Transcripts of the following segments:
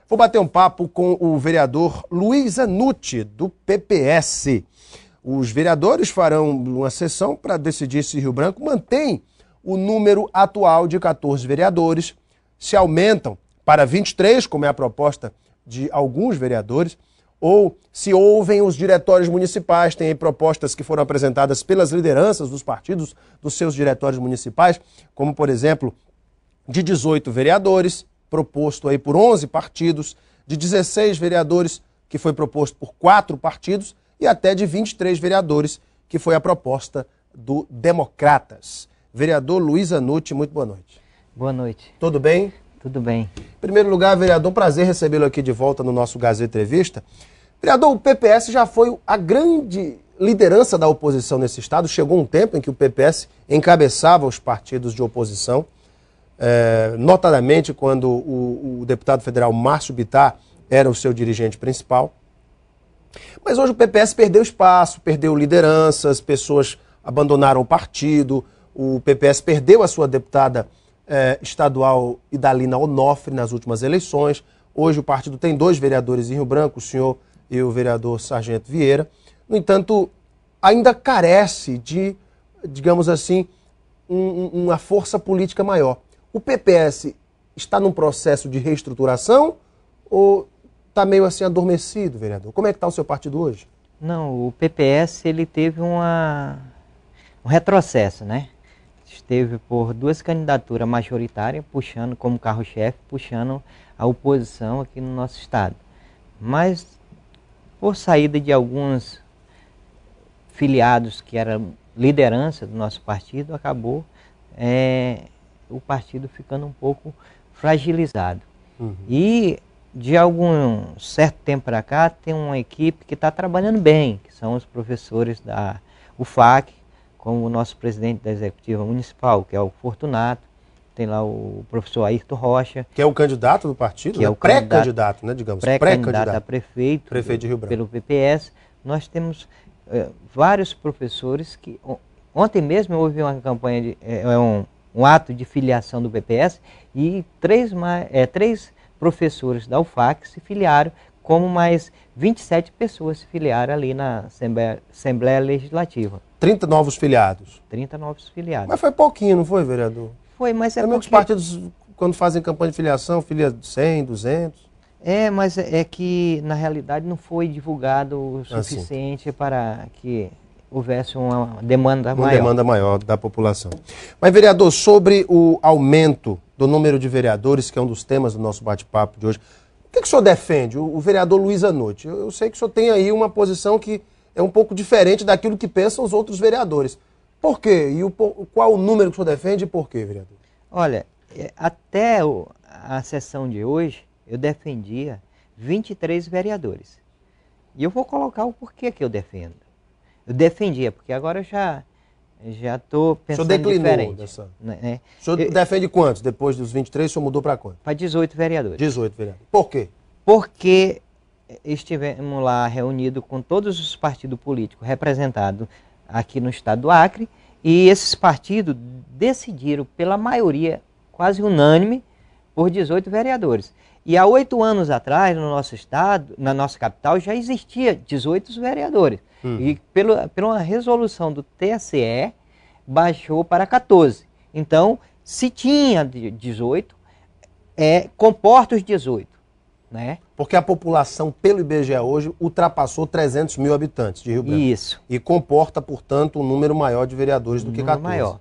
Vou bater um papo com o vereador Luiz Anuti, do PPS. Os vereadores farão uma sessão para decidir se Rio Branco mantém o número atual de 14 vereadores, se aumentam para 23, como é a proposta de alguns vereadores, ou se ouvem os diretórios municipais. Tem aí propostas que foram apresentadas pelas lideranças dos partidos, dos seus diretórios municipais, como, por exemplo, de 18 vereadores, proposto aí por 11 partidos, de 16 vereadores, que foi proposto por 4 partidos, e até de 23 vereadores, que foi a proposta do Democratas. Vereador Luiz Anuti, muito boa noite. Boa noite. Tudo bem? Tudo bem. Em primeiro lugar, vereador, prazer recebê-lo aqui de volta no nosso Gazeta Entrevista. Vereador, o PPS já foi a grande liderança da oposição nesse estado. Chegou um tempo em que o PPS encabeçava os partidos de oposição. Notadamente quando o deputado federal Márcio Bittar era o seu dirigente principal. Mas hoje o PPS perdeu espaço, perdeu lideranças, pessoas abandonaram o partido, o PPS perdeu a sua deputada estadual Idalina Onofre nas últimas eleições. Hoje o partido tem 2 vereadores em Rio Branco, o senhor e o vereador Sargento Vieira. No entanto, ainda carece de, digamos assim, uma força política maior. O PPS está num processo de reestruturação ou está meio assim adormecido, vereador? Como é que está o seu partido hoje? Não, o PPS ele teve um retrocesso, né? Esteve por 2 candidaturas majoritárias, puxando como carro-chefe, puxando a oposição aqui no nosso estado. Mas, por saída de alguns filiados que eram liderança do nosso partido, acabou o partido ficando um pouco fragilizado. E de algum certo tempo para cá tem uma equipe que está trabalhando bem, que são os professores da UFAC, como o nosso presidente da Executiva Municipal, que é o Fortunato, tem lá o professor Ayrton Rocha. Que é o candidato do partido, que é o pré-candidato, né, digamos. Pré-candidato a prefeito de Rio Branco. Pelo PPS. Nós temos vários professores que... Ontem mesmo houve uma campanha, um ato de filiação do PPS e 3 professores da UFAC se filiaram, como mais 27 pessoas se filiaram ali na Assembleia Legislativa. 30 novos filiados. 30 novos filiados. Mas foi pouquinho, não foi, vereador? Foi, mas Também os partidos, quando fazem campanha de filiação, filia 100, 200. Mas é que, na realidade, não foi divulgado o suficiente para que houvesse uma demanda maior. Uma demanda maior da população. Mas, vereador, sobre o aumento do número de vereadores, que é um dos temas do nosso bate-papo de hoje, o que o senhor defende, o vereador Luiz Anuti? Eu sei que o senhor tem aí uma posição que é um pouco diferente daquilo que pensam os outros vereadores. Por quê? E qual o número que o senhor defende e por quê, vereador? Olha, até a sessão de hoje, eu defendia 23 vereadores. E eu vou colocar o porquê que eu defendo. Eu defendia, porque agora eu já estou pensando diferente. Né? O senhor defende quantos? Depois dos 23, o senhor mudou para quantos? Para 18 vereadores. 18 vereadores. Por quê? Porque estivemos lá reunidos com todos os partidos políticos representados aqui no estado do Acre, e esses partidos decidiram, pela maioria quase unânime, por 18 vereadores. E há 8 anos atrás, no nosso estado, na nossa capital, já existia 18 vereadores. E pela uma resolução do TSE, baixou para 14. Então, se tinha 18, comporta os 18. Né? Porque a população, pelo IBGE hoje, ultrapassou 300 mil habitantes de Rio Branco. Isso. E comporta, portanto, um número maior de vereadores do que 14. Maior.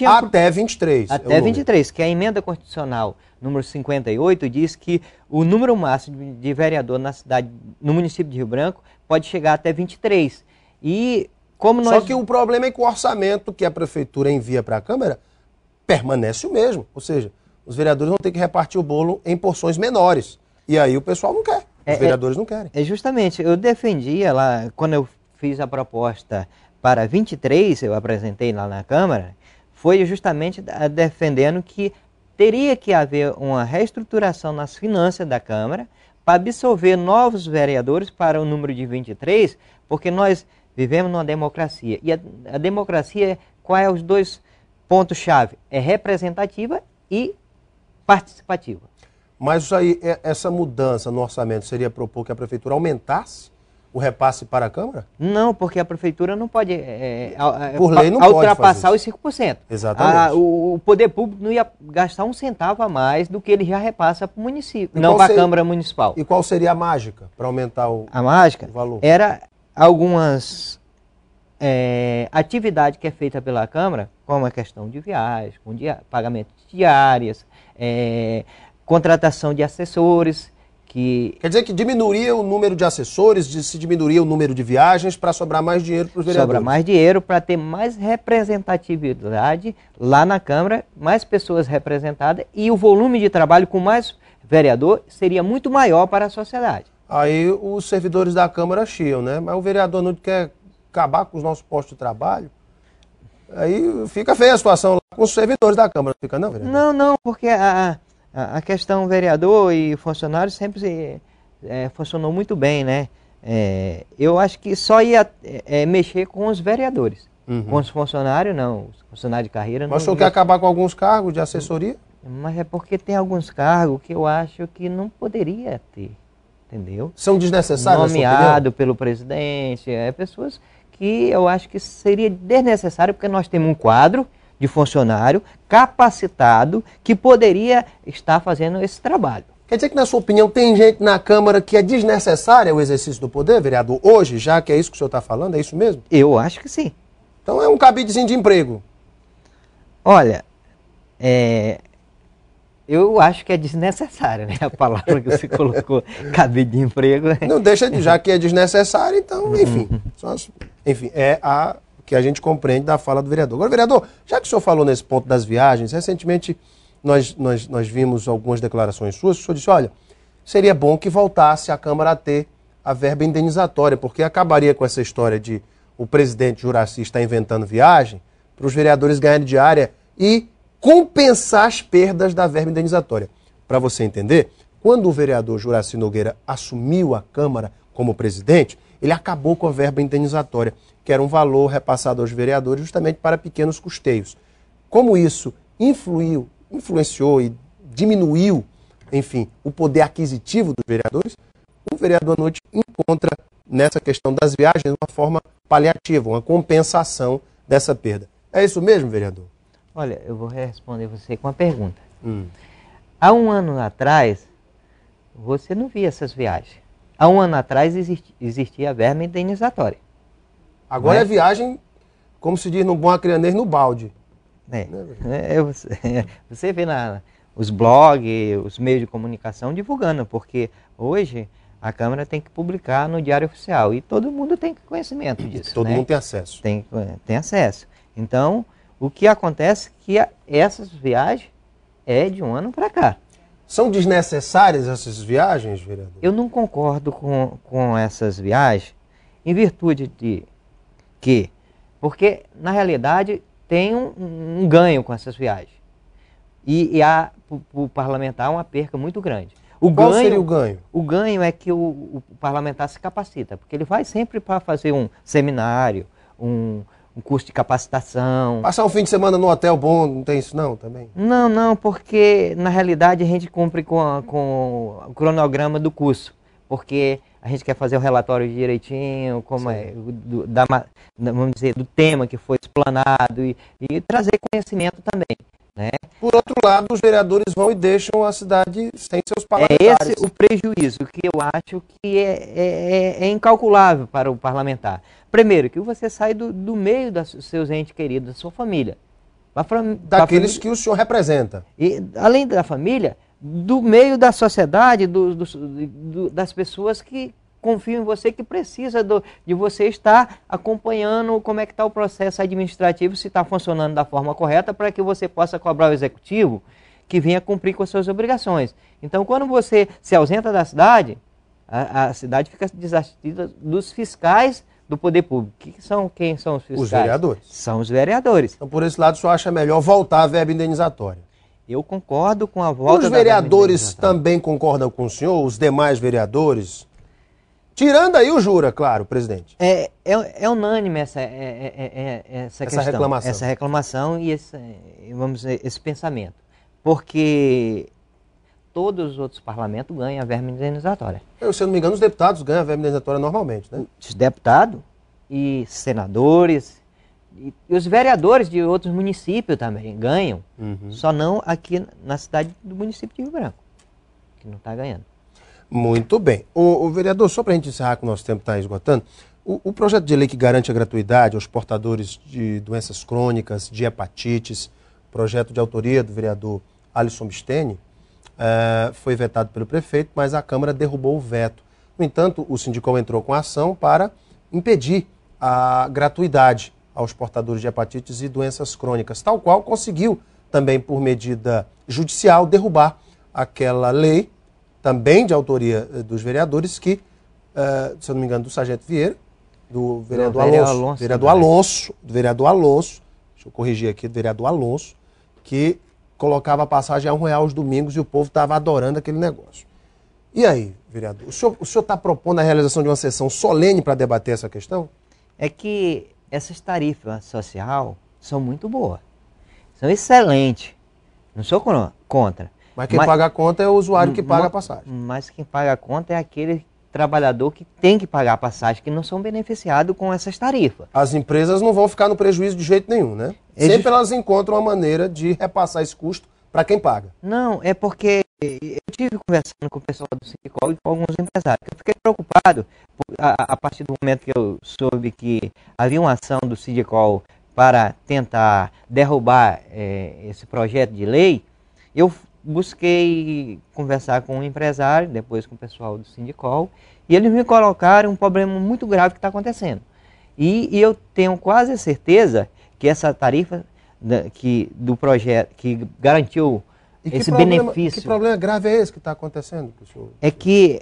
Até 23. Até 23, que a emenda constitucional número 58 diz que o número máximo de vereador na cidade, no município de Rio Branco, pode chegar até 23. E como nós... Só que o problema é que o orçamento que a prefeitura envia para a Câmara permanece o mesmo. Ou seja, os vereadores vão ter que repartir o bolo em porções menores. E aí o pessoal não quer. Os vereadores não querem. Justamente, eu defendia lá, quando eu fiz a proposta para 23, eu apresentei lá na Câmara, foi justamente defendendo que teria que haver uma reestruturação nas finanças da Câmara para absorver novos vereadores para o número de 23, porque nós vivemos numa democracia. E a democracia, qual é os 2 pontos-chave? É representativa e participativa. Mas isso aí, essa mudança no orçamento seria propor que a prefeitura aumentasse o repasse para a Câmara? Não, porque a prefeitura não pode por lei não pode ultrapassar fazer os 5%. Exatamente. O poder público não ia gastar um centavo a mais do que ele já repassa para o município, E não qual para a seria- Câmara Municipal. E qual seria a mágica para aumentar o A mágica valor? era algumas atividades que é feita pela Câmara, como a questão de viagens, com pagamento de diárias, contratação de assessores, que Quer dizer que diminuiria o número de assessores, se diminuiria o número de viagens para sobrar mais dinheiro para os vereadores. sobra mais dinheiro para ter mais representatividade lá na Câmara, mais pessoas representadas e o volume de trabalho com mais vereador seria muito maior para a sociedade. Aí os servidores da Câmara chiam, né? Mas o vereador não quer acabar com os nossos postos de trabalho. Aí fica feia a situação lá com os servidores da Câmara. Fica não, vereador? Não, porque a questão vereador e funcionário sempre funcionou muito bem, né? Eu acho que só ia mexer com os vereadores. Com os funcionários, não. Os funcionários de carreira não. Mas o senhor quer acabar com alguns cargos de assessoria? Mas é porque tem alguns cargos que eu acho que não poderia ter, entendeu? São desnecessários, na sua Nomeado pelo presidente, pessoas que eu acho que seria desnecessário, porque nós temos um quadro de funcionário capacitado que poderia estar fazendo esse trabalho. Quer dizer que, na sua opinião, tem gente na Câmara que é desnecessária o exercício do poder, vereador, hoje, já que é isso que o senhor está falando, é isso mesmo? Eu acho que sim. Então é um cabidezinho de emprego. Olha, eu acho que é desnecessário, né? A palavra que você colocou, cabide de emprego. Não deixa de, já que é desnecessário, então, enfim. Enfim, é a que a gente compreende da fala do vereador. Agora, vereador, já que o senhor falou nesse ponto das viagens, recentemente nós vimos algumas declarações suas, o senhor disse, olha, seria bom que voltasse a Câmara a ter a verba indenizatória, porque acabaria com essa história de o presidente Juracy estar inventando viagem para os vereadores ganharem diária e compensar as perdas da verba indenizatória. Para você entender, quando o vereador Juracy Nogueira assumiu a Câmara como presidente, ele acabou com a verba indenizatória, que era um valor repassado aos vereadores justamente para pequenos custeios. Como isso influenciou e diminuiu, enfim, o poder aquisitivo dos vereadores, o vereador à noite encontra nessa questão das viagens uma forma paliativa, uma compensação dessa perda. É isso mesmo, vereador? Olha, eu vou responder você com uma pergunta. Há um ano atrás, você não via essas viagens. Há um ano atrás existia a verba indenizatória. Agora é viagem, como se diz no bom acreanês, no balde. Você vê os blogs, os meios de comunicação divulgando, porque hoje a Câmara tem que publicar no Diário Oficial e todo mundo tem conhecimento disso. Todo mundo tem acesso. Tem acesso. Então, o que acontece é que essas viagens é de um ano para cá. São desnecessárias essas viagens, vereador? Eu não concordo com essas viagens em virtude de que, porque na realidade tem um ganho com essas viagens. E há, para o parlamentar, uma perca muito grande. Qual seria o ganho? O ganho é que o parlamentar se capacita, porque ele vai sempre para fazer um seminário, um curso de capacitação. Passar um fim de semana no hotel bom, não tem isso não também? Não, porque na realidade a gente cumpre com o cronograma do curso, porque a gente quer fazer o relatório direitinho, como vamos dizer, do tema que foi explanado e trazer conhecimento também. Né? Por outro lado, os vereadores vão e deixam a cidade sem seus parlamentares. É esse o prejuízo que eu acho que é incalculável para o parlamentar. Primeiro, que você sai do meio dos seus entes queridos, da sua família. Daqueles que o senhor representa. E, além da família, do meio da sociedade, das pessoas que confiam em você, que precisa de você estar acompanhando como é que está o processo administrativo, se está funcionando da forma correta, para que você possa cobrar o executivo que venha cumprir com as suas obrigações. Então, quando você se ausenta da cidade, a cidade fica desassistida dos fiscais do poder público. Quem são os fiscais? Os vereadores. São os vereadores. Então, por esse lado, o senhor acha melhor voltar a verba indenizatória? Eu concordo com a volta Os vereadores também concordam com o senhor? Os demais vereadores? Tirando aí o Jura, claro, presidente. É unânime essa questão, reclamação. Essa reclamação e esse pensamento. Porque todos os outros parlamentos ganham a verba indenizatória. Se eu não me engano, os deputados ganham a verba indenizatória normalmente, né? Os deputados e senadores e os vereadores de outros municípios também ganham, só não aqui na cidade do município de Rio Branco, que não está ganhando. Muito bem. O vereador, só para a gente encerrar, que o nosso tempo está esgotando, o projeto de lei que garante a gratuidade aos portadores de doenças crônicas, de hepatites, projeto de autoria do vereador Alisson Bisteni, foi vetado pelo prefeito, mas a Câmara derrubou o veto. No entanto, o Sindicol entrou com ação para impedir a gratuidade aos portadores de hepatites e doenças crônicas, tal qual conseguiu também, por medida judicial, derrubar aquela lei, também de autoria dos vereadores, que, se eu não me engano, do Sargento Vieira, do vereador Alonso, deixa eu corrigir aqui, do vereador Alonso, que colocava a passagem a R$1 aos domingos e o povo estava adorando aquele negócio. E aí, vereador, o senhor está propondo a realização de uma sessão solene para debater essa questão? É que essas tarifas sociais são muito boas, são excelentes, não sou contra. Mas quem paga a conta é o usuário que paga a passagem. Mas quem paga a conta é aquele trabalhador que tem que pagar a passagem, que não são beneficiados com essas tarifas. As empresas não vão ficar no prejuízo de jeito nenhum, né? Sempre elas encontram uma maneira de repassar esse custo para quem paga. Não, é porque eu tive conversando com o pessoal do Sindicol e com alguns empresários. Eu fiquei preocupado a partir do momento que eu soube que havia uma ação do Sindicol para tentar derrubar esse projeto de lei. Eu busquei conversar com um empresário, depois com o pessoal do Sindicol, e eles me colocaram um problema muito grave que está acontecendo. E eu tenho quase certeza que essa tarifa do projeto, que garantiu esse benefício... Que problema grave é esse que está acontecendo, professor? É que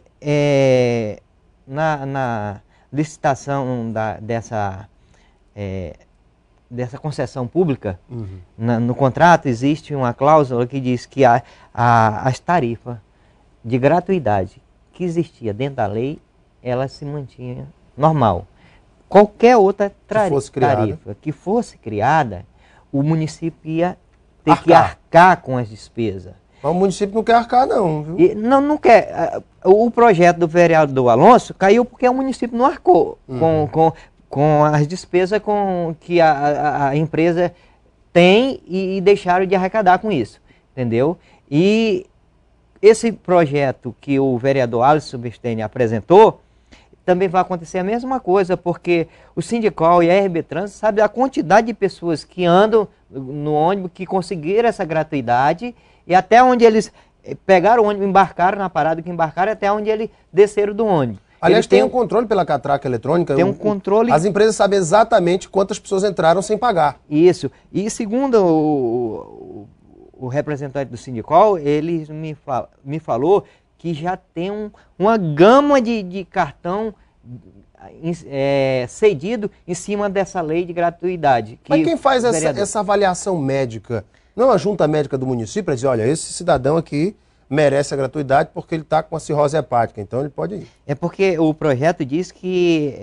na licitação dessa concessão pública, no contrato existe uma cláusula que diz que as tarifas de gratuidade que existia dentro da lei, ela se mantinha normal. Qualquer outra tarifa que fosse criada, o município ia ter que arcar com as despesas. Mas o município não quer arcar não, viu? Não quer. O projeto do vereador Alonso caiu porque o município não arcou com as despesas que a empresa tem e deixaram de arrecadar com isso, entendeu? E esse projeto que o vereador Alisson Bisteni apresentou, também vai acontecer a mesma coisa, porque o Sindicol e a RB Trânsito sabem a quantidade de pessoas que andam no ônibus, que conseguiram essa gratuidade, e até onde eles pegaram o ônibus, embarcaram na parada que embarcaram, até onde eles desceram do ônibus. Aliás, tem um controle pela catraca eletrônica. Tem um controle. As empresas sabem exatamente quantas pessoas entraram sem pagar. Isso. E segundo o representante do Sindicol, ele me falou que já tem uma gama de cartão cedido em cima dessa lei de gratuidade. Mas quem faz essa avaliação médica? Não a junta médica do município para dizer, olha, esse cidadão aqui merece a gratuidade porque ele está com a cirrose hepática, então ele pode ir. É porque o projeto diz que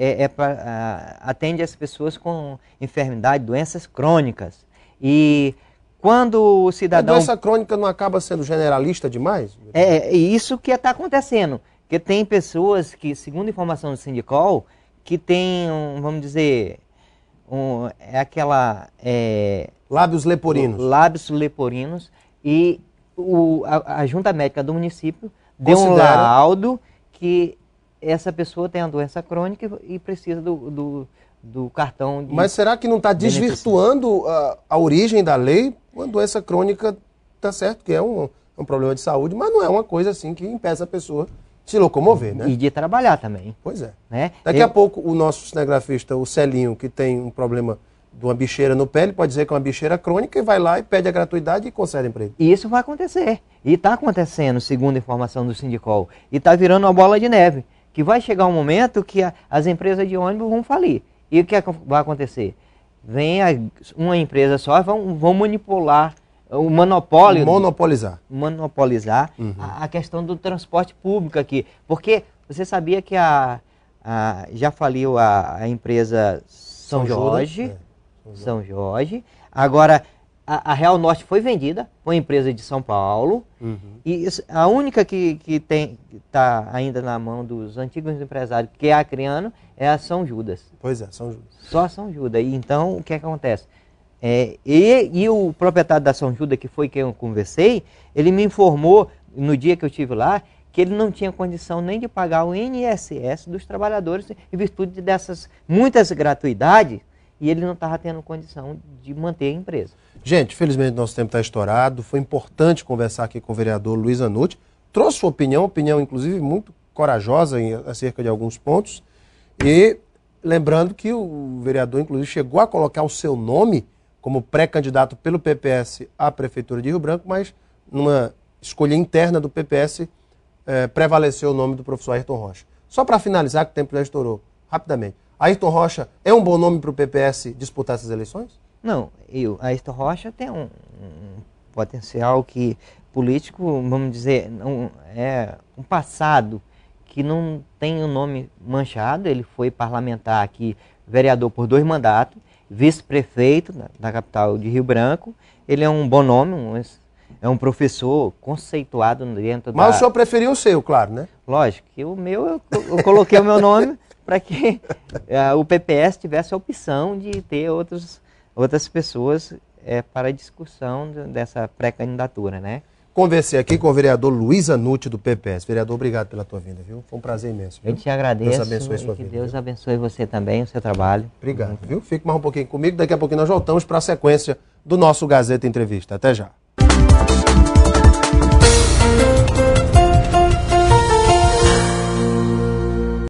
atende as pessoas com enfermidade, doenças crônicas. E quando o cidadão... A doença crônica não acaba sendo generalista demais? É isso que está acontecendo. Porque tem pessoas que, segundo informação do Sindicol, que tem, vamos dizer, lábios leporinos. Lábios leporinos. E a junta médica do município deu um laudo que essa pessoa tem uma doença crônica e precisa do cartão de... Mas será que não está desvirtuando a origem da lei? Uma doença crônica, tá certo que é um problema de saúde, mas não é uma coisa assim que impeça a pessoa de se locomover, né? E de trabalhar também. Pois é. Né? Daqui a pouco o nosso cinegrafista, o Celinho, que tem um problema de uma bicheira no pé, ele pode dizer que é uma bicheira crônica e vai lá e pede a gratuidade e concede emprego. E isso vai acontecer. E está acontecendo, segundo a informação do Sindicol. E está virando uma bola de neve. Que vai chegar um momento que as empresas de ônibus vão falir. E o que vai acontecer? Vem uma empresa só e vão manipular o monopólio. Monopolizar. A questão do transporte público aqui. Porque você sabia que já faliu a empresa São Jorge. São Jorge. Agora, a Real Norte foi vendida para uma empresa de São Paulo, e a única que está ainda na mão dos antigos empresários, que é acriano, é a São Judas. Pois é, São Judas. Só a São Judas. E então, o que acontece? E o proprietário da São Judas, que foi quem eu conversei, ele me informou, no dia que eu estive lá, que ele não tinha condição nem de pagar o INSS dos trabalhadores, em virtude dessas muitas gratuidades, e ele não estava tendo condição de manter a empresa. Gente, felizmente nosso tempo está estourado. Foi importante conversar aqui com o vereador Luiz Anucci. Trouxe sua opinião inclusive muito corajosa acerca de alguns pontos. E lembrando que o vereador, inclusive, chegou a colocar o seu nome como pré-candidato pelo PPS à Prefeitura de Rio Branco, mas numa escolha interna do PPS prevaleceu o nome do professor Ayrton Rocha. Só para finalizar, que o tempo já estourou, rapidamente. Ayrton Rocha é um bom nome para o PPS disputar essas eleições? Não, Ayrton Rocha tem um potencial político, vamos dizer, é um passado que não tem o nome manchado. Ele foi parlamentar aqui, vereador por 2 mandatos, vice-prefeito da capital de Rio Branco. Ele é um bom nome, é um professor conceituado dentro da... Mas o senhor preferiu o seu, claro, né? Lógico, que o meu, eu coloquei o meu nome para que o PPS tivesse a opção de ter outras pessoas para a discussão dessa pré-candidatura, né? Conversei aqui com o vereador Luiz Anucci, do PPS. Vereador, obrigado pela tua vinda, viu? Foi um prazer imenso. Viu? Eu te agradeço. Deus abençoe a sua vida. Que Deus viu? abençoe você também, o seu trabalho. Obrigado, viu? Fique mais um pouquinho comigo. Daqui a pouquinho nós voltamos para a sequência do nosso Gazeta Entrevista. Até já.